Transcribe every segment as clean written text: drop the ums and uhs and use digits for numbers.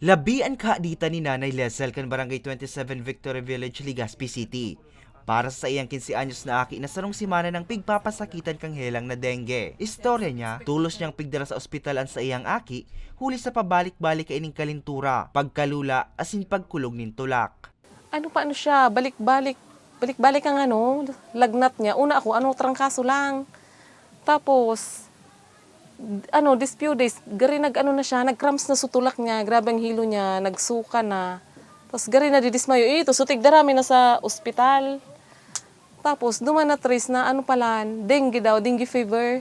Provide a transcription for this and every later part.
Labi ang kaadita ni Nanay Lesel kan Barangay 27 Victory Village, Legazpi City. Para sa iyang 15 anyos na aki na sarong simana ng pigpapasakitan kang helang na dengue. Istorya niya, tulos niyang pigdara sa ospitalan sa iyang aki, huli sa pabalik-balik kay ining kalintura, pagkalula, asin pagkulog nin tulak. Paano siya, balik-balik ang lagnat niya. Una ako, trangkaso lang. Tapos, this few days, gari na siya, nag-cramps na sutulak niya, grabe ang hilo niya, nagsuka na. Tapos gari na didismayo, sutig darami na sa ospital. Tapos, duman na trace na dengue fever.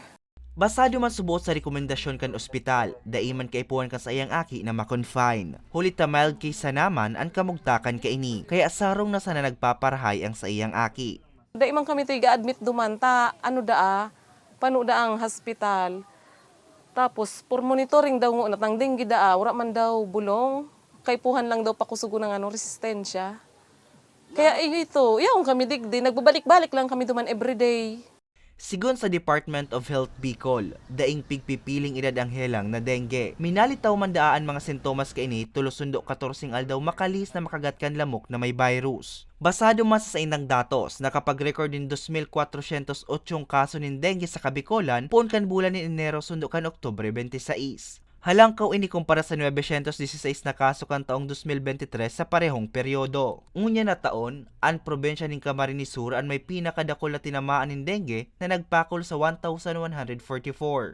Basado man subot sa rekomendasyon kan ospital, daiman kaipuan ka sa iyang aki na makonfine. Hulit ta mild case naman ang kamugtakan kaini, kaya sarong na sana nagpaparahay ang sa iyang aki. Daiman kami tayo ga-admit duman, panuda ang hospital. Tapos, for monitoring daw nga natang dengue wala man daw bulong. Kaipuhan lang daw pakusugo ng resistensya. Kaya yung kami digdi, nagbabalik-balik lang kami duman everyday. Sigon sa Department of Health Bicol, daing pigpipiling edad ang helang na dengue. Minalitaw man daan mga sintomas kaini tulos sundo 14 aldaw makalis na makagat kan lamok na may virus. Basado man sa inang datos, nakapag-record din 2,408 kaso nin dengue sa Kabikolan puon kan bulan ni Enero sundo kan Oktubre 26. Halangkaw ini kumpara sa 916 na kaso kan taong 2023 sa parehong peryodo. Unya na taon, ang probensya ning Camarines Sur ang may pinakadakol na tinamaan nin dengue na nagpakol sa 1,144.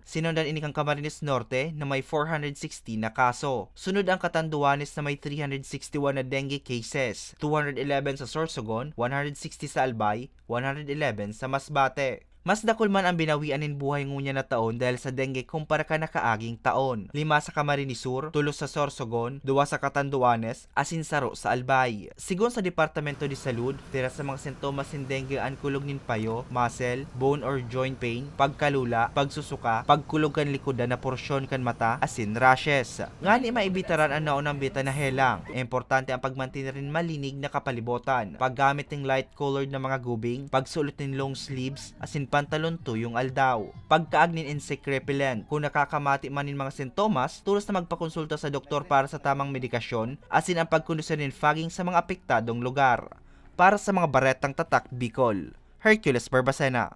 Sinundan ini kang Camarines Norte na may 460 na kaso. Sunod ang Catanduanes na may 361 na dengue cases, 211 sa Sorsogon, 160 sa Albay, 111 sa Masbate. Mas dakol man ang binawian nin buhay ngunya na taon dahil sa dengue kumpara ka nakaaging taon. 5 sa Camarines Sur, 3 sa Sorsogon, 2 sa Catanduanes, asin 0 sa Albay. Sigon sa Departamento de Salud, tira sa mga sintomas ng dengue ang kulog nin payo, muscle, bone or joint pain, pagkalula, pagsusuka, pagkulog kan likodan na porsyon kan mata, asin rashes. Ngani maibitaran ang naunang bita na helang. Importante ang pagmantin rin malinig na kapalibotan, paggamit ng light-colored na mga gubing, pagsulot ng long sleeves, asin pantalon tuyong aldaw. Pagkaag nin insect repellent. Kung nakakamati man nin mga sintomas, tulos na magpakonsulta sa doktor para sa tamang medikasyon, asin ang pagkondisyon nin fogging sa mga apektadong lugar. Para sa mga baretang tatak Bicol, Hercules Barbacena.